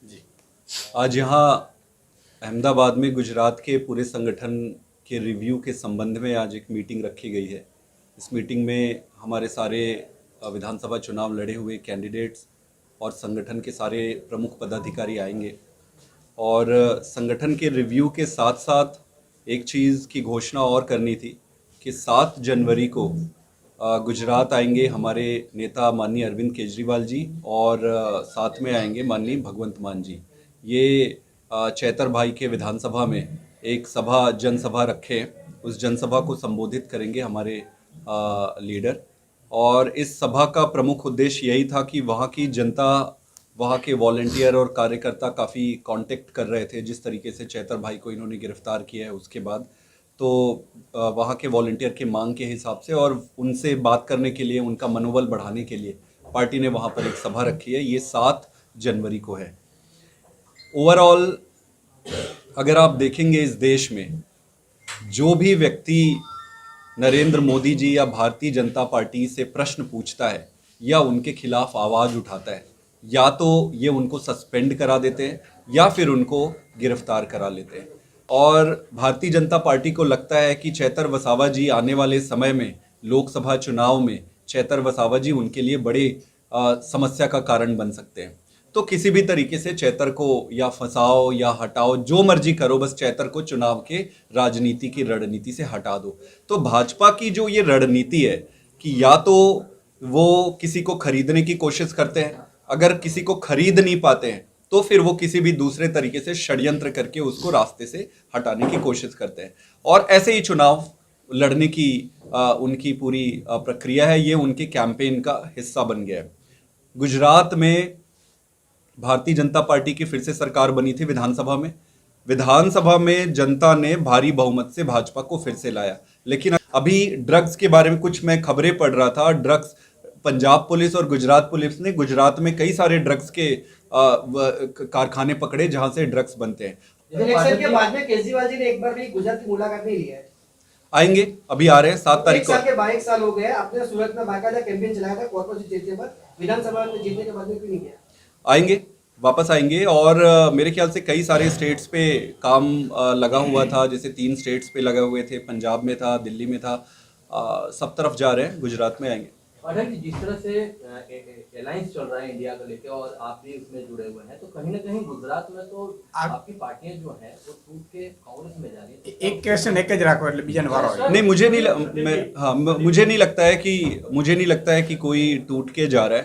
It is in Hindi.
जी। आज यहाँ अहमदाबाद में गुजरात के पूरे संगठन के रिव्यू के संबंध में आज एक मीटिंग रखी गई है। इस मीटिंग में हमारे सारे विधानसभा चुनाव लड़े हुए कैंडिडेट्स और संगठन के सारे प्रमुख पदाधिकारी आएंगे और संगठन के रिव्यू के साथ साथ एक चीज़ की घोषणा और करनी थी कि 7 जनवरी को गुजरात आएंगे हमारे नेता माननीय अरविंद केजरीवाल जी और साथ में आएंगे माननीय भगवंत मान जी। ये चैतर भाई के विधानसभा में एक सभा जनसभा रखे, उस जनसभा को संबोधित करेंगे हमारे लीडर। और इस सभा का प्रमुख उद्देश्य यही था कि वहाँ की जनता, वहाँ के वॉलंटियर और कार्यकर्ता काफ़ी कांटेक्ट कर रहे थे। जिस तरीके से चैतर भाई को इन्होंने गिरफ्तार किया है उसके बाद, तो वहाँ के वॉलंटियर के मांग के हिसाब से और उनसे बात करने के लिए, उनका मनोबल बढ़ाने के लिए पार्टी ने वहाँ पर एक सभा रखी है। ये 7 जनवरी को है। ओवरऑल अगर आप देखेंगे इस देश में जो भी व्यक्ति नरेंद्र मोदी जी या भारतीय जनता पार्टी से प्रश्न पूछता है या उनके खिलाफ आवाज़ उठाता है, या तो ये उनको सस्पेंड करा देते हैं या फिर उनको गिरफ्तार करा लेते हैं। और भारतीय जनता पार्टी को लगता है कि चैतर वसावा जी आने वाले समय में लोकसभा चुनाव में चैतर वसावा जी उनके लिए बड़े समस्या का कारण बन सकते हैं। तो किसी भी तरीके से चैतर को या फंसाओ या हटाओ, जो मर्जी करो, बस चैतर को चुनाव के राजनीति की रणनीति से हटा दो। तो भाजपा की जो ये रणनीति है कि या तो वो किसी को खरीदने की कोशिश करते हैं, अगर किसी को खरीद नहीं पाते हैं तो फिर वो किसी भी दूसरे तरीके से षड्यंत्र करके उसको रास्ते से हटाने की कोशिश करते हैं। और ऐसे ही चुनाव लड़ने की उनकी पूरी प्रक्रिया है। ये उनके कैंपेन का हिस्सा बन गया है। गुजरात में भारतीय जनता पार्टी की फिर से सरकार बनी थी विधानसभा में जनता ने भारी बहुमत से भाजपा को फिर से लाया। लेकिन अभी ड्रग्स के बारे में कुछ मैं खबरें पढ़ रहा था। ड्रग्स, पंजाब पुलिस और गुजरात पुलिस ने गुजरात में कई सारे ड्रग्स के कारखाने पकड़े जहां से ड्रग्स बनते हैं। इलेक्शन के बाद में केजरीवाल जी ने एक बार भी गुजरात की मुलाकात नहीं लिया है। आएंगे, अभी आ रहे हैं 7 तारीख को। एक साल हो गए, आपने सूरत में बाकायदा कैंपेन चलाया था कॉर्पोरेशन जीतने पर, विधानसभा में जीतने के बाद में क्यों नहीं किया? आएंगे, वापस आएंगे। और मेरे ख्याल से कई सारे स्टेट्स पे काम लगा हुआ था। जैसे 3 स्टेट्स पे लगे हुए थे, पंजाब में था, दिल्ली में था, सब तरफ जा रहे हैं, गुजरात में आएंगे। अगर जिस तरह से अलायंस चल रहा है इंडिया को लेकर और आप भी उसमें जुड़े हुए हैं, तो कहीं ना कहीं गुजरात में तो आपकी पार्टियां जो हैं वो टूट के कांग्रेस में जा रही है। एक क्वेश्चन एक ज राखो એટલે બીજાને વારો આવે। नहीं, मुझे नहीं लगता है कि कोई टूट के जा रहा है।